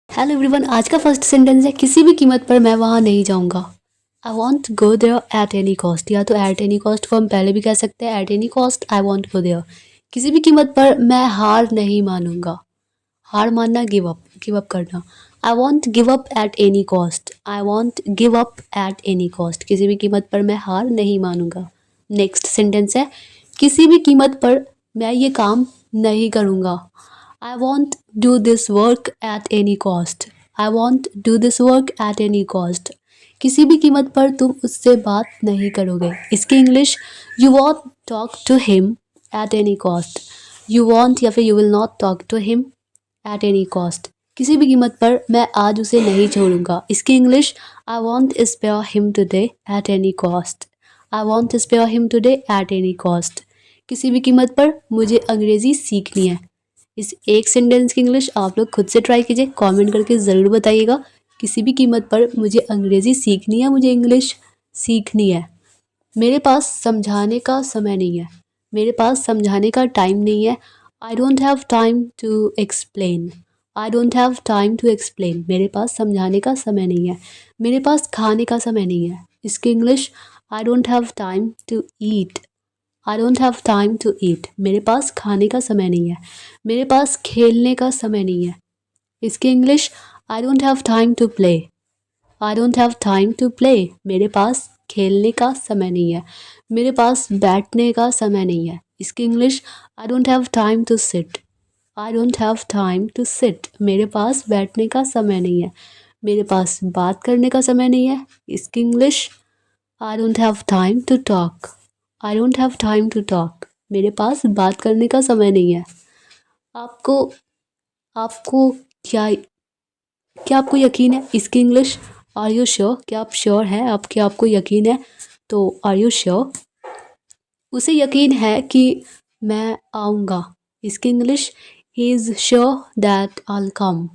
Hello everyone, आज का first sentence है किसी भी कीमत पर मैं वहाँ नहीं जाऊँगा। I won't go there at any cost, या तो एट एनी कॉस्ट को हम पहले भी कह सकते हैं, at any cost I won't go there. किसी भी कीमत पर मैं हार नहीं मानूंगा। हार मानना, गिव अप करना। I want give up at any cost, I want give up at any cost. किसी भी कीमत पर मैं हार नहीं मानूंगा। नेक्स्ट सेंटेंस है किसी भी कीमत पर मैं ये काम नहीं करूँगा। I won't do this work at any cost. I won't do this work at any cost. किसी भी कीमत पर तुम उससे बात नहीं करोगे। इसकी English you won't talk to him at any cost. You won't या फिर you will not talk to him at any cost. किसी भी कीमत पर मैं आज उसे नहीं छोड़ूंगा। इसकी English I won't spare him today at any cost. I won't spare him today at any cost. किसी भी कीमत पर मुझे अंग्रेज़ी सीखनी है। इस एक सेंटेंस की इंग्लिश आप लोग खुद से ट्राई कीजिए, कमेंट करके ज़रूर बताइएगा। किसी भी कीमत पर मुझे अंग्रेज़ी सीखनी है, मुझे इंग्लिश सीखनी है। मेरे पास समझाने का समय नहीं है, मेरे पास समझाने का टाइम नहीं है। I don't have time to explain, I don't have time to explain. मेरे पास समझाने का समय नहीं है। मेरे पास खाने का समय नहीं है। इसकी English I don't have time to eat, I don't have time to eat. मेरे पास खाने का समय नहीं है। मेरे पास खेलने का समय नहीं है। इसकी English I don't have time to play, I don't have time to play. मेरे पास खेलने का समय नहीं है। मेरे पास बैठने का समय नहीं है। इसकी English I don't have time to sit, I don't have time to sit. मेरे पास बैठने का समय नहीं है। मेरे पास बात करने का समय नहीं है। इसकी English I don't have time to talk, I don't have time to talk. मेरे पास बात करने का समय नहीं है। आपको आपको क्या क्या आपको यकीन है? इसकी इंग्लिश आर यू श्योर? क्या आप श्योर हैं? आपको यकीन है? तो आर यू श्योर? उसे यकीन है कि मैं आऊँगा। इसकी English he is sure that I come,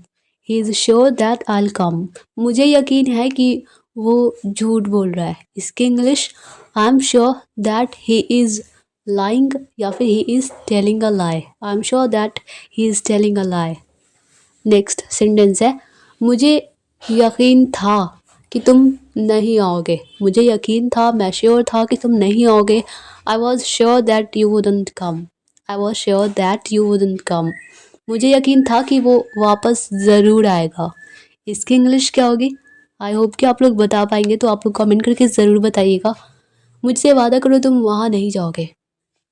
he is sure that I come. मुझे यकीन है कि वो झूठ बोल रहा है। इसकी English I am sure that he is lying, या फिर he is telling a lie. I am sure that he is telling a lie. Next sentence है मुझे यकीन था कि तुम नहीं आओगे। मुझे यकीन था, मैं श्योर था कि तुम नहीं आओगे। I was sure that you wouldn't come, I was sure that you wouldn't कम। मुझे यकीन था कि वो वापस ज़रूर आएगा। इसकी इंग्लिश क्या होगी? आई होप कि आप लोग बता पाएंगे, तो आप लोग कमेंट करके ज़रूर बताइएगा। मुझसे वादा करो तुम वहाँ नहीं जाओगे।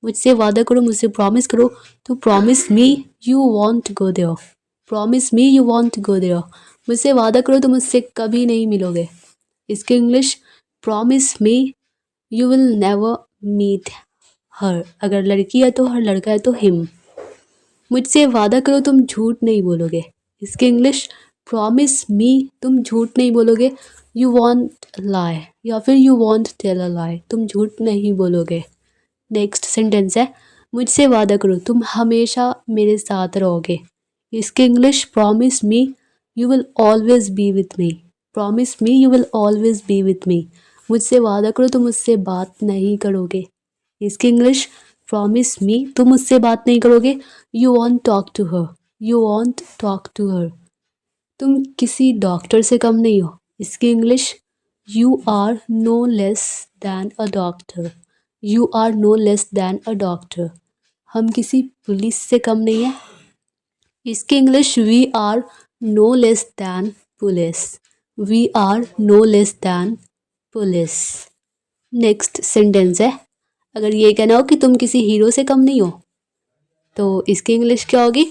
मुझसे वादा करो, मुझसे प्रॉमिस करो, तो promise me you won't go there, promise me you won't go there. मुझसे वादा करो तुम मुझसे कभी नहीं मिलोगे। इसकी English promise me you will never meet her. अगर लड़की है तो हर, लड़का है तो हिम। मुझसे वादा करो तुम झूठ नहीं बोलोगे। इसकी इंग्लिश प्रॉमिस मी तुम झूठ नहीं बोलोगे, यू वॉन्ट लाई, या फिर यू वॉन्ट टेल अ लाई, तुम झूठ नहीं बोलोगे। नेक्स्ट सेंटेंस है मुझसे वादा करो तुम हमेशा मेरे साथ रहोगे। इसकी English promise me you will always be with me, promise me you will always be with me. मुझसे वादा करो तुम मुझसे बात नहीं करोगे। इसकी इंग्लिश प्रॉमिस मी तुम मुझसे बात नहीं करोगे, you won't talk to her, you won't talk to her. तुम किसी डॉक्टर से कम नहीं हो। इसकी English you are no less than a doctor, you are no less than a doctor. हम किसी पुलिस से कम नहीं है। इसकी English we are no less than police, we are no less than police. Next sentence है अगर ये कहना हो कि तुम किसी हीरो से कम नहीं हो, तो इसकी इंग्लिश क्या होगी?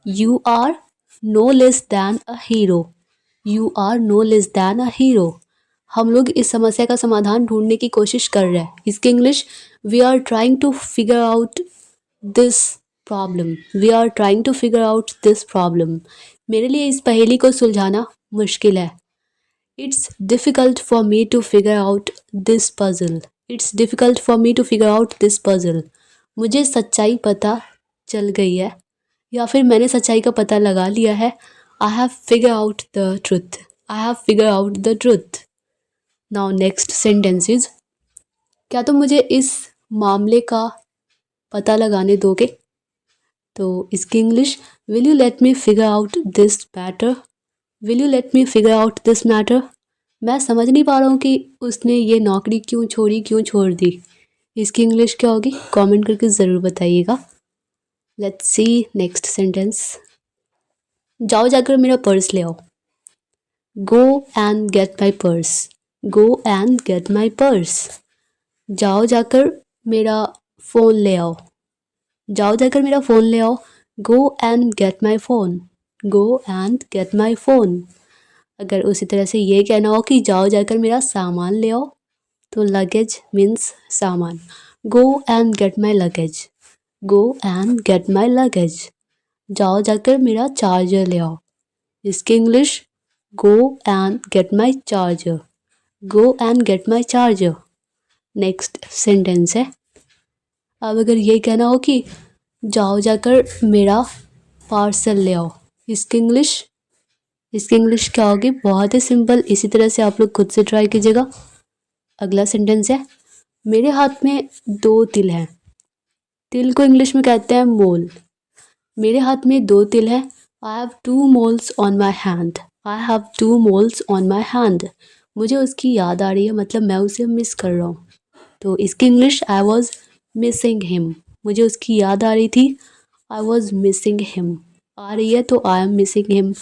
You are no less than a hero, you are no less than a hero. हम लोग इस समस्या का समाधान ढूंढने की कोशिश कर रहे हैं। इसकी English we are trying to figure out this problem, we are trying to figure out this problem. मेरे लिए इस पहेली को सुलझाना मुश्किल है। It's difficult for me to figure out this puzzle, it's difficult for me to figure out this puzzle. मुझे सच्चाई पता चल गई है, या फिर मैंने सच्चाई का पता लगा लिया है। I have figure out the truth, I have figure out the truth. Now next sentence is क्या तुम मुझे इस मामले का पता लगाने दोगे? तो इसकी English will you let me figure out this matter, will you let me figure out this matter? मैं समझ नहीं पा रहा हूँ कि उसने ये नौकरी क्यों छोड़ दी। इसकी इंग्लिश क्या होगी? कमेंट करके ज़रूर बताइएगा। Let's see next sentence. जाओ जाकर मेरा पर्स ले आओ। Go and get my purse. Go and get my purse. जाओ जाकर मेरा फ़ोन ले आओ। जाओ जाकर मेरा फ़ोन ले आओ। Go and get my phone. Go and get my phone. अगर उसी तरह से ये कहना हो कि जाओ जाकर मेरा सामान ले आओ, तो लगेज मीन्स सामान। Go and get my luggage. Go and get my luggage. जाओ जाकर मेरा चार्जर ले आओ। इसकी English go and get my charger. Go and get my charger. Next sentence है। अब अगर ये कहना हो कि जाओ जाकर मेरा पार्सल ले आओ, इसकी इंग्लिश क्या होगी? बहुत ही सिंपल, इसी तरह से आप लोग खुद से ट्राई कीजिएगा। अगला सेंटेंस है। मेरे हाथ में 2 तिल हैं। तिल को इंग्लिश में कहते हैं मोल। मेरे हाथ में 2 तिल हैं। I have 2 moles on my hand. I have 2 moles on my hand. मुझे उसकी याद आ रही है, मतलब मैं उसे मिस कर रहा हूँ। तो इसकी English I was missing him. मुझे उसकी याद आ रही थी। I was missing him. आ रही है तो आई एम मिसिंग हिम।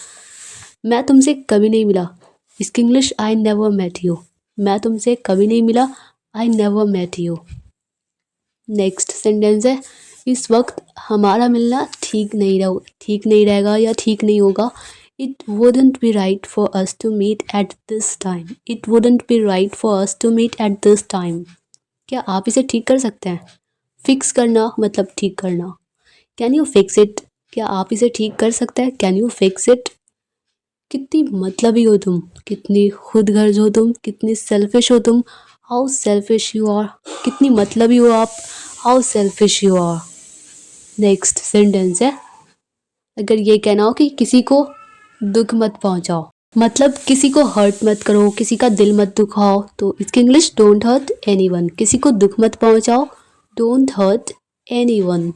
मैं तुमसे कभी नहीं मिला। इसकी English I never met you. मैं तुमसे कभी नहीं मिला। I never met you. Next sentence है। इस वक्त हमारा मिलना ठीक नहीं रहेगा या ठीक नहीं होगा। It wouldn't be right for us to meet at this time. It wouldn't be right for us to meet at this time. क्या आप इसे ठीक कर सकते हैं? फिक्स करना मतलब ठीक करना। Can you fix it? क्या आप इसे ठीक कर सकते हैं? Can you fix it? कितनी मतलबी हो तुम, कितनी खुदगर्ज हो तुम, कितनी सेल्फिश हो तुम। How selfish you are. कितनी मतलबी हो आप। How selfish you are. Next sentence है। अगर ये कहना हो कि किसी को दुख मत पहुंचाओ, मतलब किसी को हर्ट मत करो, किसी का दिल मत दुखाओ, तो इसकी इंग्लिश डोंट हर्ट एनीवन। किसी को दुख मत पहुंचाओ, डोंट हर्ट एनीवन।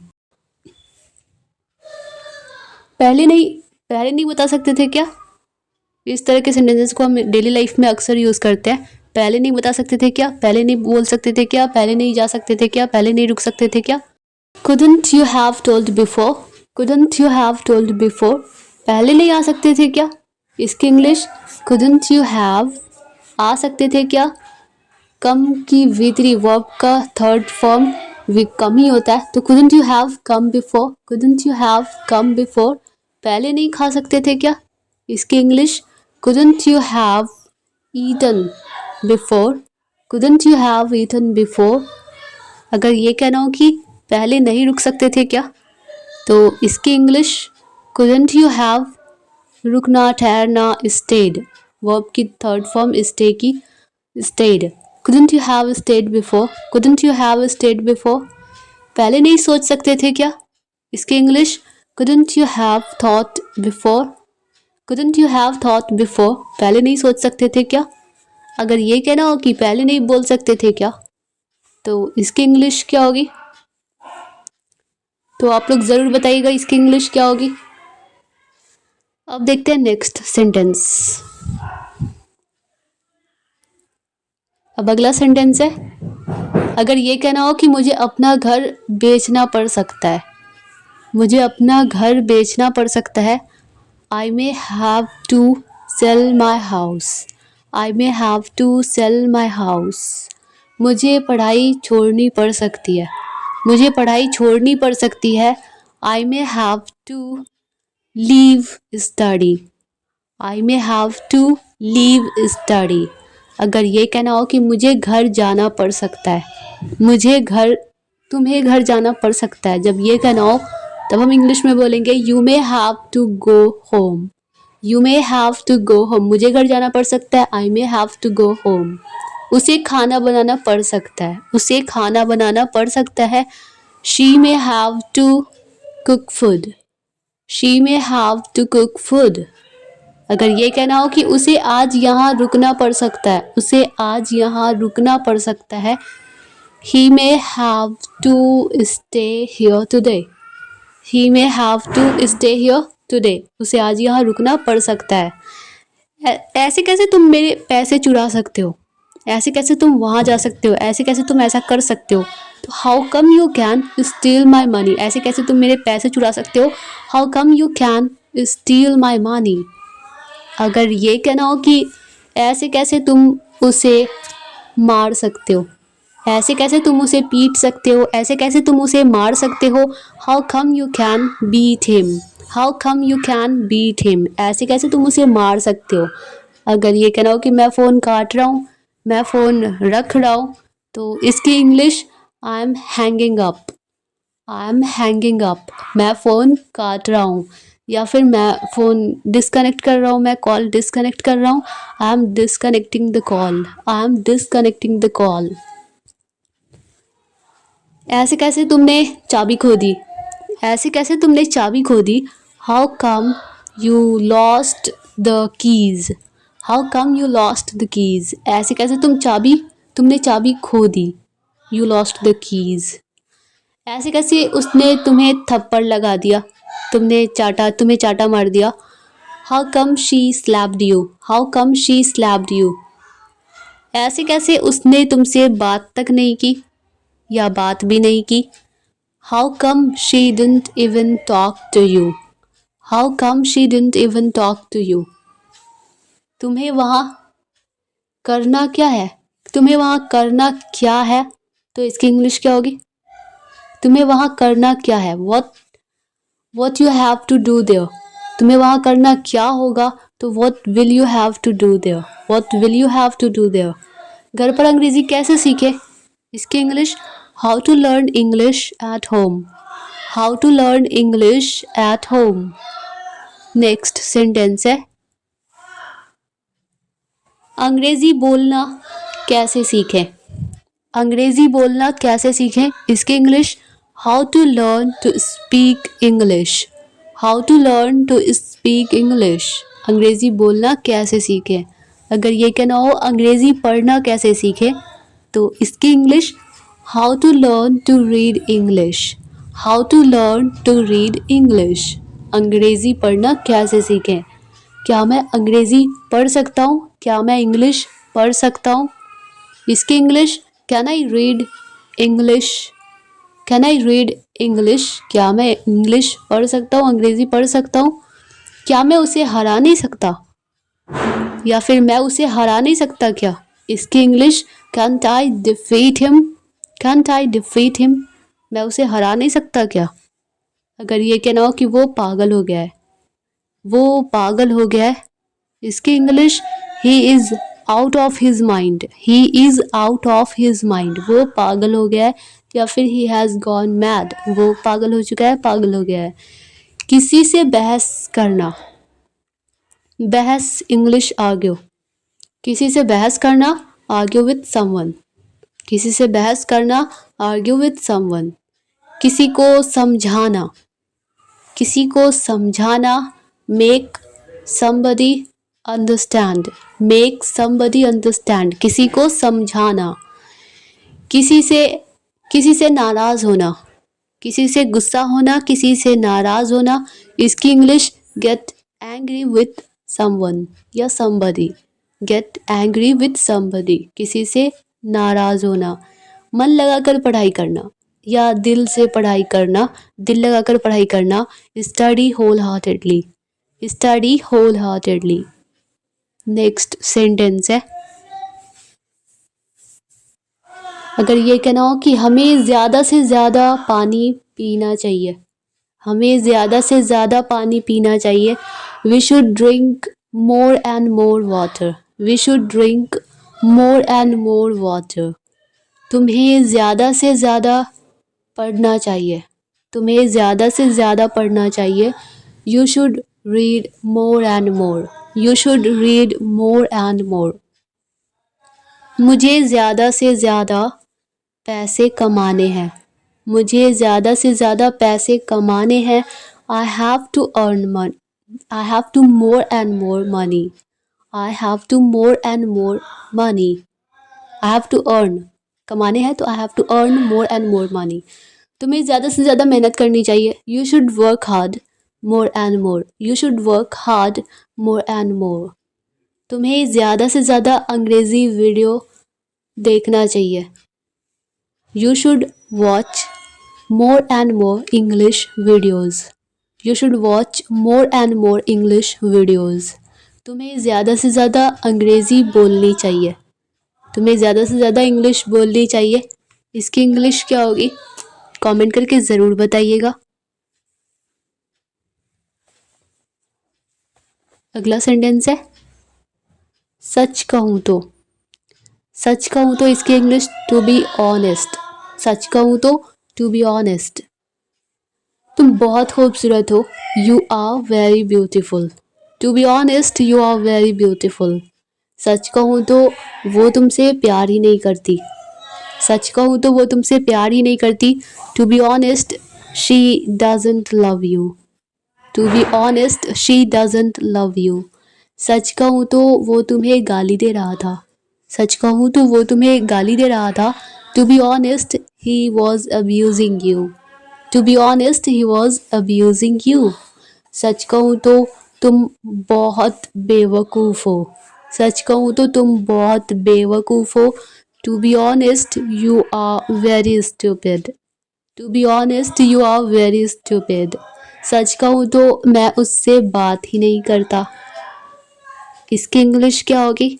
पहले नहीं बता सकते थे क्या? इस तरह के सेंटेंसेस को हम डेली लाइफ में अक्सर यूज़ करते हैं। पहले नहीं बता सकते थे क्या? पहले नहीं बोल सकते थे क्या? पहले नहीं जा सकते थे क्या? पहले नहीं रुक सकते थे क्या? couldn't you have told before? couldn't you have told before? पहले नहीं आ सकते थे क्या? इसकी इंग्लिश couldn't you have। आ सकते थे क्या? कम की V3 वर्ब का थर्ड फॉर्म कम ही होता है, तो couldn't you have come before? couldn't you have come before? पहले नहीं खा सकते थे क्या? इसकी English couldn't you have eaten before? couldn't you have eaten before? अगर ये कहना हो कि पहले नहीं रुक सकते थे क्या, तो इसकी इंग्लिश couldn't you have रुकना, ठहरना, stayed वर्ब की थर्ड फॉर्म stay की stayed। couldn't you have stayed before? couldn't you have stayed before? पहले नहीं सोच सकते थे क्या? इसकी English couldn't you have thought before? couldn't you have thought before? पहले नहीं सोच सकते थे क्या? अगर ये कहना हो कि पहले नहीं बोल सकते थे क्या, तो इसकी इंग्लिश क्या होगी? तो आप लोग ज़रूर बताइएगा इसकी इंग्लिश क्या होगी। अब देखते हैं नेक्स्ट सेंटेंस। अब अगला सेंटेंस है। अगर ये कहना हो कि मुझे अपना घर बेचना पड़ सकता है, मुझे अपना घर बेचना पड़ सकता है। I may have to sell my house. I may have to sell my house. मुझे पढ़ाई छोड़नी पड़ सकती है। मुझे पढ़ाई छोड़नी पड़ सकती है। I may have to leave study. I may have to leave study. अगर ये कहना हो कि मुझे घर जाना पड़ सकता है, तुम्हें घर जाना पड़ सकता है, जब ये कहना हो तब हम इंग्लिश में बोलेंगे you may have to go home. You may have to go home. मुझे घर जाना पड़ सकता है। I may have to go home. उसे खाना बनाना पड़ सकता है। उसे खाना बनाना पड़ सकता है। She may have to cook food. She may have to cook food. अगर ये कहना हो कि उसे आज यहाँ रुकना पड़ सकता है, उसे आज यहाँ रुकना पड़ सकता है। He may have to stay here today. He may have to stay here today. उसे आज यहाँ रुकना पड़ सकता है। ऐसे कैसे तुम मेरे पैसे चुरा सकते हो, ऐसे कैसे तुम वहाँ जा सकते हो, ऐसे कैसे तुम ऐसा कर सकते हो। तो how come you can steel my money, ऐसे कैसे तुम मेरे पैसे चुरा सकते हो। How come you can steel my money. अगर ये कहना हो कि ऐसे कैसे तुम उसे मार सकते हो, ऐसे कैसे तुम उसे पीट सकते हो, ऐसे कैसे तुम उसे मार सकते हो। How come you can beat him, how come you can beat him, ऐसे कैसे तुम उसे मार सकते हो। अगर ये कहना हो कि मैं फ़ोन काट रहा हूँ, मैं फ़ोन रख रहा हूँ, तो इसकी English I M hanging up, I am hanging up, मैं फ़ोन काट रहा हूँ। या फिर मैं फ़ोन डिस्कनेक्ट कर रहा हूँ, मैं कॉल डिस्कनेक्ट कर रहा हूँ, I am disconnecting the call, I am disconnecting the call. ऐसे कैसे तुमने चाबी खो दी, ऐसे कैसे तुमने चाबी खो दी। How come you lost the keys, how come you lost the keys, ऐसे कैसे तुमने चाबी खो दी। You lost the keys. ऐसे कैसे उसने तुम्हें थप्पड़ लगा दिया, तुम्हें चाटा मार दिया। How come she slapped you, how come she slapped you. ऐसे कैसे उसने तुमसे बात तक नहीं की या बात भी नहीं की। How come she didn't even talk to you, how come she didn't even talk to you. तुम्हें वहाँ करना क्या है, तुम्हें वहाँ करना क्या है, तो इसकी इंग्लिश क्या होगी। तुम्हें वहाँ करना क्या है, what you have to do there, तुम्हें वहाँ करना क्या होगा, तो what will you have to do there, what will you have to do there। घर पर अंग्रेज़ी कैसे सीखे, इसकी English how to learn English at home, how to learn English at home। Next sentence है अंग्रेज़ी बोलना कैसे सीखें, अंग्रेज़ी बोलना कैसे सीखें, इसकी English how to learn to speak English, how to learn to speak English. अंग्रेज़ी बोलना कैसे सीखें। अगर ये कहना हो अंग्रेज़ी पढ़ना कैसे सीखें, तो इसकी English how to learn to read English, how to learn to read English. अंग्रेज़ी पढ़ना कैसे सीखें। क्या मैं अंग्रेज़ी पढ़ सकता हूँ, क्या मैं इंग्लिश पढ़ सकता हूँ। इसकी English can I read English, can I read English, क्या मैं इंग्लिश पढ़ सकता हूँ, अंग्रेज़ी पढ़ सकता हूँ। क्या मैं उसे हरा नहीं सकता, या फिर मैं उसे हरा नहीं सकता क्या। इसकी इंग्लिश कैंट आई डिफीट हिम, कैंट आई डिफीट हिम, मैं उसे हरा नहीं सकता क्या। अगर ये कहना हो कि वो पागल हो गया है, वो पागल हो गया है, इसकी English he is out of his mind, he is out of his mind, वो पागल हो गया है। या फिर ही हैज़ गॉन मैड, वो पागल हो चुका है, पागल हो गया है। किसी से बहस करना, बहस इंग्लिश आर्ग्यू, किसी से बहस करना आर्ग्यू विथ समवन, किसी से बहस करना आर्ग्यू विथ समवन। किसी को समझाना, किसी को समझाना make somebody understand, make somebody understand, किसी को समझाना। किसी से नाराज़ होना, किसी से गुस्सा होना, किसी से नाराज़ होना। इसकी English get angry with someone या somebody, get angry with somebody, किसी से नाराज़ होना। मन लगाकर पढ़ाई करना या दिल से पढ़ाई करना, दिल लगाकर पढ़ाई करना। Study wholeheartedly, study wholeheartedly. Next sentence है अगर ये कहना हो कि हमें ज़्यादा से ज़्यादा पानी पीना चाहिए, हमें ज़्यादा से ज़्यादा पानी पीना चाहिए। We should drink more and more water, we should drink more and more water. तुम्हें ज़्यादा से ज़्यादा पढ़ना चाहिए, तुम्हें ज़्यादा से ज़्यादा पढ़ना चाहिए। You should read more and more, you should read more and मोर। मुझे ज़्यादा से ज़्यादा पैसे कमाने हैं, मुझे ज़्यादा से ज़्यादा पैसे कमाने हैं। I have to earn money, I have to more and more money, I have to more and more money. I have to earn, कमाने हैं तो I have to earn more and more money. तुम्हें ज़्यादा से ज़्यादा मेहनत करनी चाहिए। You should work hard more and more, you should work hard more and more. तुम्हें ज़्यादा से ज़्यादा अंग्रेज़ी वीडियो देखना चाहिए। You should watch more and more English videos. You should watch more and more English videos. तुम्हें ज़्यादा से ज़्यादा अंग्रेज़ी बोलनी चाहिए। तुम्हें ज़्यादा से ज़्यादा इंग्लिश बोलनी चाहिए। इसकी इंग्लिश क्या होगी? कमेंट करके ज़रूर बताइएगा। अगला सेंटेंस है सच कहूँ तो। सच कहूँ तो इसकी इंग्लिश टू बी ऑनेस्ट। सच कहूँ तो टू बी ऑनेस्ट। तुम बहुत खूबसूरत हो। You are very beautiful. To be honest you are very beautiful. सच कहूँ तो वो तुमसे प्यार ही नहीं करती। सच कहूँ तो वो तुमसे प्यार ही नहीं करती। To be honest she doesn't love you. To be honest she doesn't love you. सच कहूँ तो वो तुम्हें गाली दे रहा था। सच कहूँ तो वो तुम्हें गाली दे रहा था। To be honest he was abusing you. To be honest he was abusing you. सच कहूँ तो तुम बहुत बेवकूफ़ हो। सच कहूँ तो तुम बहुत बेवकूफ़ हो। To be honest you are very stupid. To be honest you are very stupid. सच कहूँ तो मैं उससे बात ही नहीं करता। इसकी इंग्लिश क्या होगी?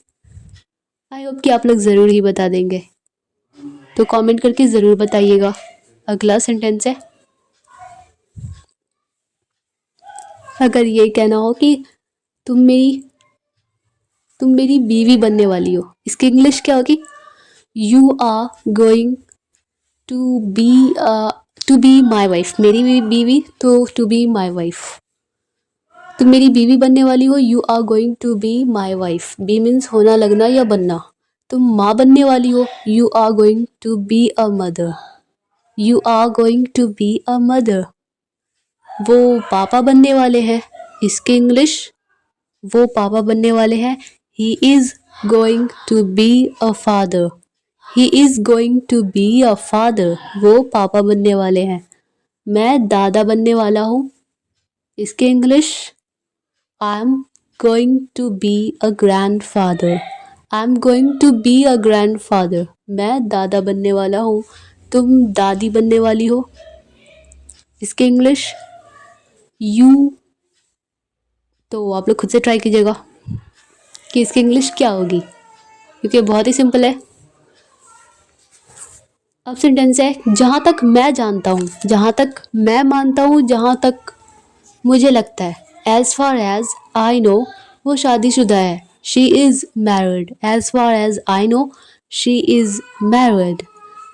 आई होप कि आप लोग ज़रूर ही बता देंगे, तो कमेंट करके ज़रूर बताइएगा। अगला सेंटेंस है अगर ये कहना हो कि तुम मेरी बीवी बनने वाली हो। इसकी इंग्लिश क्या होगी? You are going to be my wife. मेरी बीवी तो टू बी माई वाइफ। तुम मेरी बीवी बनने वाली हो। You are going to be my wife. Be means होना, लगना या बनना। तुम माँ बनने वाली हो। You are going to be a mother. You are going to be a mother. वो पापा बनने वाले हैं। इसके इंग्लिश वो पापा बनने वाले हैं। He is going to be a father. He is going to be a father. वो पापा बनने वाले हैं। मैं दादा बनने वाला हूँ। इसके English I am going to be a grandfather. I am going to be a grandfather. मैं दादा बनने वाला हूँ। तुम दादी बनने वाली हो। इसके इंग्लिश यू, तो आप लोग खुद से ट्राई कीजिएगा कि इसकी इंग्लिश क्या होगी, क्योंकि बहुत ही सिंपल है। अब सेंटेंस है जहाँ तक मैं जानता हूँ, जहाँ तक मैं मानता हूँ, जहाँ तक मुझे लगता है। As far as I know वो शादीशुदा है। She is married. As far as I know she is married.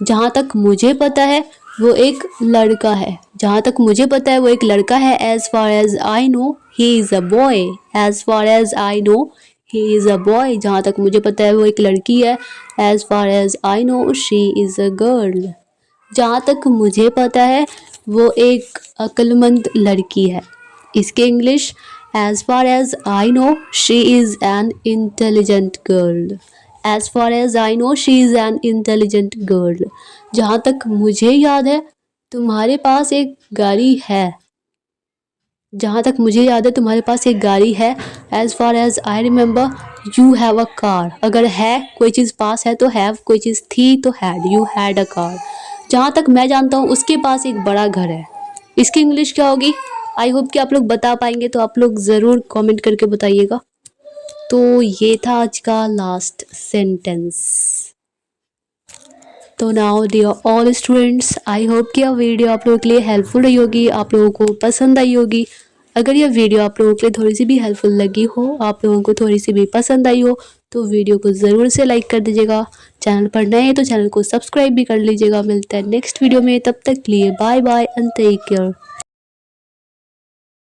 जहाँ तक मुझे पता है वो एक लड़का है। जहाँ तक मुझे पता है वो एक लड़का है। As far as I know he is a boy. As far as I know he is a boy. जहाँ तक मुझे पता है वो एक लड़की है। As far as I know she is a girl. जहाँ तक मुझे पता है वो एक अक्लमंद लड़की है। इसके English as far as I know she is an intelligent girl. As far as I know she is an intelligent girl. जहाँ तक मुझे याद है तुम्हारे पास एक गाड़ी है। जहाँ तक मुझे याद है तुम्हारे पास एक गाड़ी है। As far as I remember you have a car. अगर है कोई चीज़ पास है तो हैव, कोई चीज़ थी तो had. You had a car. जहाँ तक मैं जानता हूँ उसके पास एक बड़ा घर है। इसकी इंग्लिश क्या होगी? आई होप कि आप लोग बता पाएंगे, तो आप लोग ज़रूर कमेंट करके बताइएगा। तो ये था आज का लास्ट सेंटेंस। तो now dear all students, I hope कि यह वीडियो आप लोगों के लिए हेल्पफुल रही होगी, आप लोगों को पसंद आई होगी। अगर यह वीडियो आप लोगों के लिए थोड़ी सी भी हेल्पफुल लगी हो, आप लोगों को थोड़ी सी भी पसंद आई हो, तो वीडियो को ज़रूर से लाइक कर दीजिएगा। चैनल पर नए हैं तो चैनल को सब्सक्राइब भी कर लीजिएगा। मिलता है नेक्स्ट वीडियो में, तब तक के लिए bye bye and take care.